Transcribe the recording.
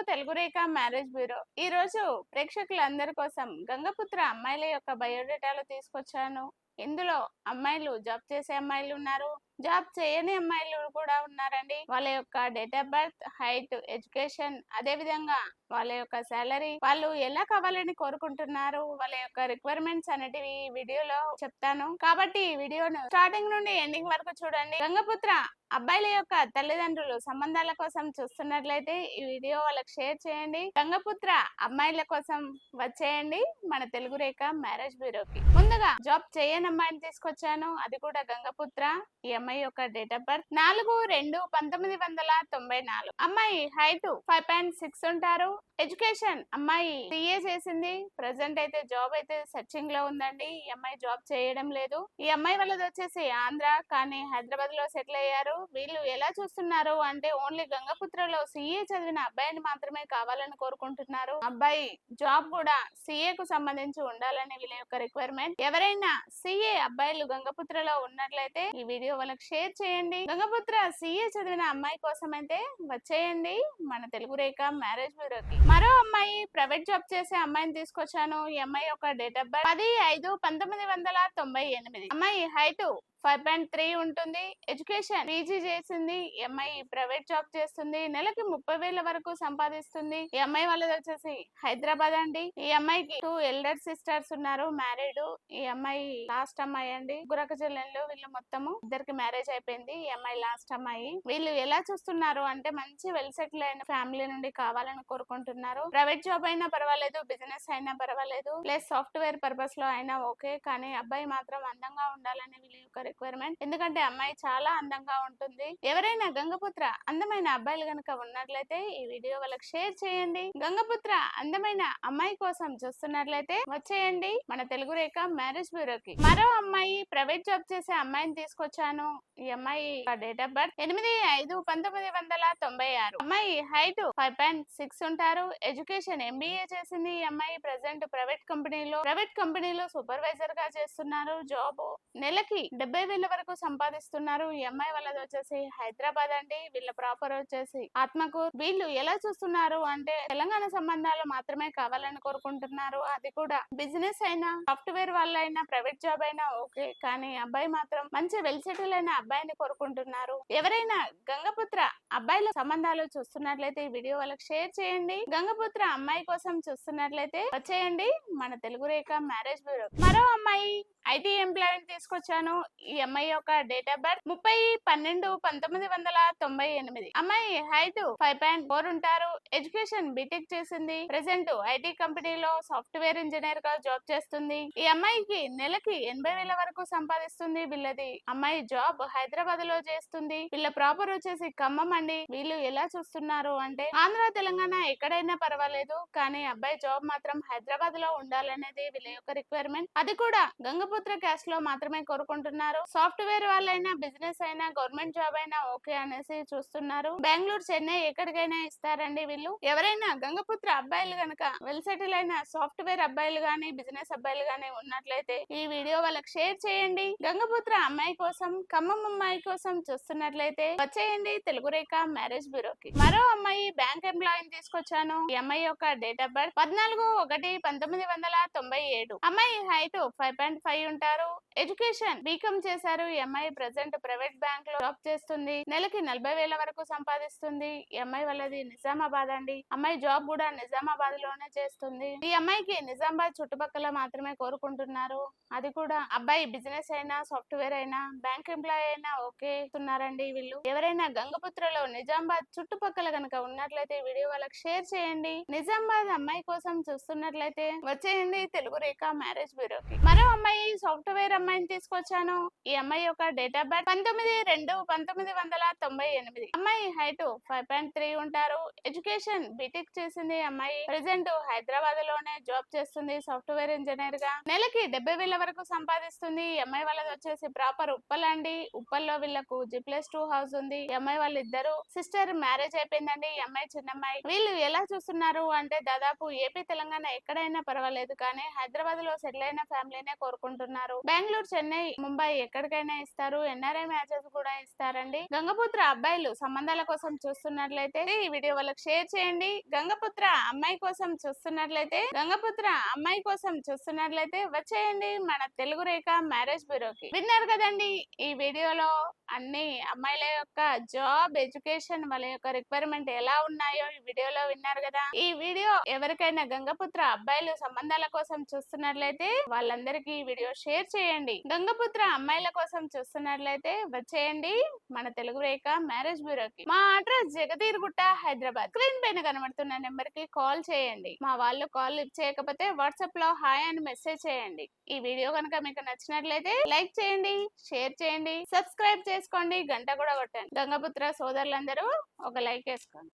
తెలుగు రేఖ marriage bureau. ఈ రోజు ప్రేక్షకులందరి కోసం గంగపుత్ర అమ్మాయిల యొక్క బయోడేటాలు తీసుకొచ్చాను. ఇందులో అమ్మాయిలు జాబ్ చేసే అమ్మాయిలు ఉన్నారు, జాబ్ చేయని అమ్మాయిలు కూడా ఉన్నారండి. వాళ్ళ యొక్క date of birth, height, education, అదే విధంగా వాళ్ళ యొక్క సాలరీ, వాళ్ళు ఎలా కావాలని కోరుకుంటున్నారు, వాళ్ళ యొక్క రిక్వైర్మెంట్స్ అనేటివి ఈ వీడియోలో చెప్తాను. కాబట్టి ఈ వీడియోను స్టార్టింగ్ నుండి ఎండింగ్ వరకు చూడండి. గంగపుత్ర అబ్బాయిల యొక్క తల్లిదండ్రులు సంబంధాల కోసం చూస్తున్నట్లయితే ఈ వీడియో వాళ్ళకి షేర్ చేయండి. గంగపుత్ర అమ్మాయిల కోసం వచ్చేయండి మన తెలుగు రేఖ మ్యారేజ్ బ్యూరోకి. ముందుగా జాబ్ చేయని అమ్మాయిని తీసుకొచ్చాను, అది కూడా గంగపుత్ర. ఈ అమ్మాయి యొక్క డేట్ ఆఫ్ బర్త్ 4/2/1994. అమ్మాయి హైట్ 5.6 ఉంటారు. ఎడ్యుకేషన్ అమ్మాయి సిఏ చేసింది. ప్రెసెంట్ అయితే జాబ్ అయితే సెర్చింగ్ లో ఉందండి. ఈ అమ్మాయి జాబ్ చేయడం లేదు. ఈ అమ్మాయి వాళ్ళది వచ్చేసి ఆంధ్ర, కానీ హైదరాబాద్ లో సెటిల్ అయ్యారు. వీళ్ళు ఎలా చూస్తున్నారు అంటే ఓన్లీ గంగపుత్రలో సిఏ చదివిన అబ్బాయిని మాత్రమే కావాలని కోరుకుంటున్నారు. అబ్బాయి జాబ్ కూడా సిఏ కు సంబంధించి ఉండాలని వీళ్ళ యొక్క రిక్వైర్మెంట్. ఎవరైనా సిఏ అబ్బాయిలు గంగపుత్రలో ఉన్నట్లయితే ఈ వీడియో వాళ్ళకి షేర్ చేయండి. గంగపుత్ర సిఏ చదివిన అమ్మాయి కోసం అయితే వచ్చేయండి మన తెలుగు రేఖ మ్యారేజ్ బ్యూరోకి. మరో అమ్మాయి ప్రైవేట్ జాబ్ చేసే అమ్మాయిని తీసుకొచ్చాను. ఈ అమ్మాయి యొక్క డేట్ ఆఫ్ బర్త్ 10/5/1998. అమ్మాయి హైట్ 5.3 ఉంటుంది. ఎడ్యుకేషన్ పీజీ చేసింది. ఈ అమ్మాయి ప్రైవేట్ జాబ్ చేస్తుంది. నెలకి 30,000 వరకు సంపాదిస్తుంది. ఈ అమ్మాయి వాళ్ళది వచ్చేసి హైదరాబాద్ అండి. ఈ అమ్మాయికి 2 ఎల్డర్ సిస్టర్స్ ఉన్నారు, మ్యారీడ్. ఈ అమ్మాయి లాస్ట్ అమ్మాయి అండి. గురక చెల్లెళ్ళు వీళ్ళు మొత్తము ఇద్దరికి మ్యారేజ్ అయిపోయింది. ఈ అమ్మాయి లాస్ట్ అమ్మాయి. వీళ్ళు ఎలా చూస్తున్నారు అంటే మంచి వెల్ సెటిల్ అయిన ఫ్యామిలీ నుండి కావాలని కోరుకుంటున్నారు. ప్రైవేట్ జాబ్ అయినా పర్వాలేదు, బిజినెస్ అయినా పర్వాలేదు, ప్లస్ సాఫ్ట్వేర్ పర్పస్ లో అయినా ఓకే, కానీ అబ్బాయి మాత్రం అందంగా ఉండాలని వీళ్ళ యొక్క రిక్వైర్మెంట్. ఎందుకంటే అమ్మాయి చాలా అందంగా ఉంటుంది. ఎవరైనా గంగపుత్ర అందమైన అబ్బాయిలు గనక ఉన్నట్లయితే ఈ వీడియో వాళ్ళకి షేర్ చేయండి. గంగపుత్ర అందమైన అమ్మాయి కోసం చూస్తున్నట్లయితే వచ్చేయండి మన తెలుగు రేఖ మ్యారేజ్ బ్యూరోకి. మరో అమ్మాయి ప్రైవేట్ జాబ్ చేసే అమ్మాయిని తీసుకొచ్చాను. ఈ అమ్మాయి డేట్ ఆఫ్ బర్త్ 8/5/1996. అమ్మాయి హైట్ 5.6 ఉంటారు. ఎడ్యుకేషన్ ఎంబీఏ చేసింది. ఈ అమ్మాయి ప్రెసెంట్ ప్రైవేట్ కంపెనీలో సూపర్వైజర్ గా చేస్తున్నారు. జాబ్ నెలకి 70,000 వరకు సంపాదిస్తున్నారు. ఈ అమ్మాయి వాళ్ళది వచ్చేసి హైదరాబాద్ అండి. వీళ్ళ ప్రాపర్ వచ్చేసి ఆత్మకూరు. వీళ్ళు ఎలా చూస్తున్నారు అంటే తెలంగాణ సంబంధాలు మాత్రమే కావాలని కోరుకుంటున్నారు. అది కూడా బిజినెస్ అయినా, సాఫ్ట్వేర్ వాళ్ళైనా, ప్రైవేట్ జాబ్ అయినా ఓకే, కానీ అబ్బాయి మాత్రం మంచి వెల్ సెటిల్ అయిన అబ్బాయిని కోరుకుంటున్నారు. ఎవరైనా గంగపుత్ర అబ్బాయిల సంబంధాలు చూస్తున్నట్లయితే ఈ వీడియో వాళ్ళకి షేర్ చేయండి. గంగపుత్ర అమ్మాయి కోసం చూస్తున్నట్లయితే వచ్చేయండి మన తెలుగు రేఖ మ్యారేజ్ బ్యూరో. మరో అమ్మాయి ఐటీ ఎంప్లాయీ తీసుకొచ్చాను. ఈ అమ్మాయి యొక్క డేట్ ఆఫ్ బర్త్ 30/12/1998. అమ్మాయి హైట్ 5.4 ఉంటారు. ఎడ్యుకేషన్ బీటెక్ చేసింది. ప్రెసెంట్ ఐటీ కంపెనీలో సాఫ్ట్వేర్ ఇంజనీర్ గా జాబ్ చేస్తుంది. ఈ అమ్మాయికి నెలకి 80,000 వరకు సంపాదిస్తుంది. వీళ్ళది అమ్మాయి జాబ్ హైదరాబాద్ లో చేస్తుంది. వీళ్ళ ప్రాపర్ వచ్చేసి ఖమ్మం అండి. వీళ్ళు ఎలా చూస్తున్నారు అంటే ఆంధ్ర, తెలంగాణ ఎక్కడైనా పర్వాలేదు, కానీ అబ్బాయి జాబ్ మాత్రం హైదరాబాద్ లో ఉండాలనేది వీళ్ళ యొక్క రిక్వైర్మెంట్. అది కూడా గంగపుత్ర క్యాస్ట్ లో మాత్రమే కోరుకుంటున్నారు. సాఫ్ట్వేర్ వాళ్ళైనా, బిజినెస్ అయినా, గవర్నమెంట్ జాబ్ అయినా ఓకే అనేసి చూస్తున్నారు. బెంగళూరు, చెన్నై ఎక్కడికైనా ఇస్తారండి వీళ్ళు. ఎవరైనా గంగపుత్ర అబ్బాయిలు గనక వెల్ సెటిల్ అయిన సాఫ్ట్వేర్ అబ్బాయిలు గానీ, బిజినెస్ అబ్బాయిలు గానీ ఉన్నట్లయితే ఈ వీడియో వాళ్ళకి షేర్ చేయండి. గంగపుత్ర అమ్మాయి కోసం, ఖమ్మం అమ్మాయి కోసం చూస్తున్నట్లయితే వచ్చేయండి తెలుగు రేఖ మ్యారేజ్ బ్యూరోకి. మరో అమ్మాయి బ్యాంక్ ఎంప్లాయీని తీసుకొచ్చాను. ఈ అమ్మాయి యొక్క డేట్ ఆఫ్ బర్త్ 14/1/1997. అమ్మాయి హైట్ 5.5 ఉంటారు. ఎడ్యుకేషన్ బీకామ్ చేశారు. ఈ అమ్మాయి ప్రెసెంట్ ప్రైవేట్ బ్యాంక్ లో జాబ్ చేస్తుంది. నెలకి 40,000 వరకు సంపాదిస్తుంది. ఈ అమ్మాయి వాళ్ళది నిజామాబాద్ అండి. అమ్మాయి జాబ్ కూడా నిజామాబాద్ లోనే చేస్తుంది. ఈ అమ్మాయికి నిజామాబాద్ చుట్టుపక్కల మాత్రమే కోరుకుంటున్నారు. అది కూడా అబ్బాయి బిజినెస్ అయినా, సాఫ్ట్వేర్ అయినా, బ్యాంక్ ఎంప్లాయీ అయినా ఓకే ఉన్నారండి వీళ్ళు. ఎవరైనా గంగపుత్రలో నిజామాబాద్ చుట్టుపక్కల గనక ఉన్నట్లయితే వీడియో వాళ్ళకి షేర్ చేయండి. నిజామాబాద్ అమ్మాయి కోసం చూస్తున్నట్లయితే వచ్చేయండి తెలుగు రేఖ మ్యారేజ్ బ్యూరోకి. మరో అమ్మాయి సాఫ్ట్వేర్ అమ్మాయిని తీసుకొచ్చాను. ఈ అమ్మాయి యొక్క డేట్ ఆఫ్ బర్త్ 19/2/1998. అమ్మాయి హైట్ 5.3 ఉంటారు. ఎడ్యుకేషన్ బీటెక్ చేసింది. అమ్మాయి ప్రెసెంట్ హైదరాబాద్ లోనే జాబ్ చేస్తుంది సాఫ్ట్వేర్ ఇంజనీర్ గా. నెలకి 70,000 వరకు సంపాదిస్తుంది. ఈ అమ్మాయి వాళ్ళది వచ్చేసి ప్రాపర్ ఉప్పల్ అండి. ఉప్పల్లో వీళ్ళకు G+2 హౌస్ ఉంది. ఈ అమ్మాయి వాళ్ళిద్దరు సిస్టర్ మ్యారేజ్ అయిపోయిందండి. ఈ అమ్మాయి చిన్నమ్మాయి. వీళ్ళు ఎలా చూస్తున్నారు అంటే దాదాపు ఏపీ, తెలంగాణ ఎక్కడైనా పర్వాలేదు, కానీ హైదరాబాద్ లో సెటిల్ అయిన ఫ్యామిలీనే కోరుకుంటున్నారు. బెంగళూరు, చెన్నై, ముంబై ఎక్కడికైనా ఇస్తారు, ఎన్ఆర్ఐ మ్యాచెస్ కూడా ఇస్తారండి. గంగపుత్ర అబ్బాయిలు సంబంధాల కోసం చూస్తున్నట్లయితే ఈ వీడియో వాళ్ళకి షేర్ చేయండి. గంగపుత్ర అమ్మాయి కోసం చూస్తున్నట్లయితే వచ్చేయండి మన తెలుగు రేఖ మ్యారేజ్ బ్యూరోకి. విన్నారు కదండి ఈ వీడియోలో అన్ని అమ్మాయిల యొక్క జాబ్, ఎడ్యుకేషన్, వాళ్ళ యొక్క రిక్వైర్మెంట్ ఎలా ఉన్నాయో ఈ వీడియోలో విన్నారు కదా. ఈ వీడియో ఎవరికైనా గంగపుత్ర అబ్బాయిలు సంబంధాల కోసం చూస్తున్నట్లయితే వాళ్ళందరికీ ఈ వీడియో షేర్ చేయండి. గంగపుత్ర అమ్మాయిల కోసం చూస్తున్నట్లయితే వచ్చేయండి మన తెలుగు రేఖ మ్యారేజ్ బ్యూరోకి. మా అడ్రస్ జగదీర్గుట్ట, హైదరాబాద్. స్క్రీన్ పైన కనబడుతున్న నెంబర్ కి కాల్ చేయండి. మా వాళ్ళు కాల్ లిఫ్ట్ చేయకపోతే వాట్సాప్ లో హాయ్ అని మెసేజ్ చేయండి. ఈ వీడియో కనుక మీకు నచ్చినట్లయితే లైక్ చేయండి, షేర్ చేయండి, సబ్స్క్రైబ్ చేసుకోండి, గంట కూడా కొట్టండి. గంగపుత్ర సోదరులందరూ ఒక లైక్ వేసుకోండి.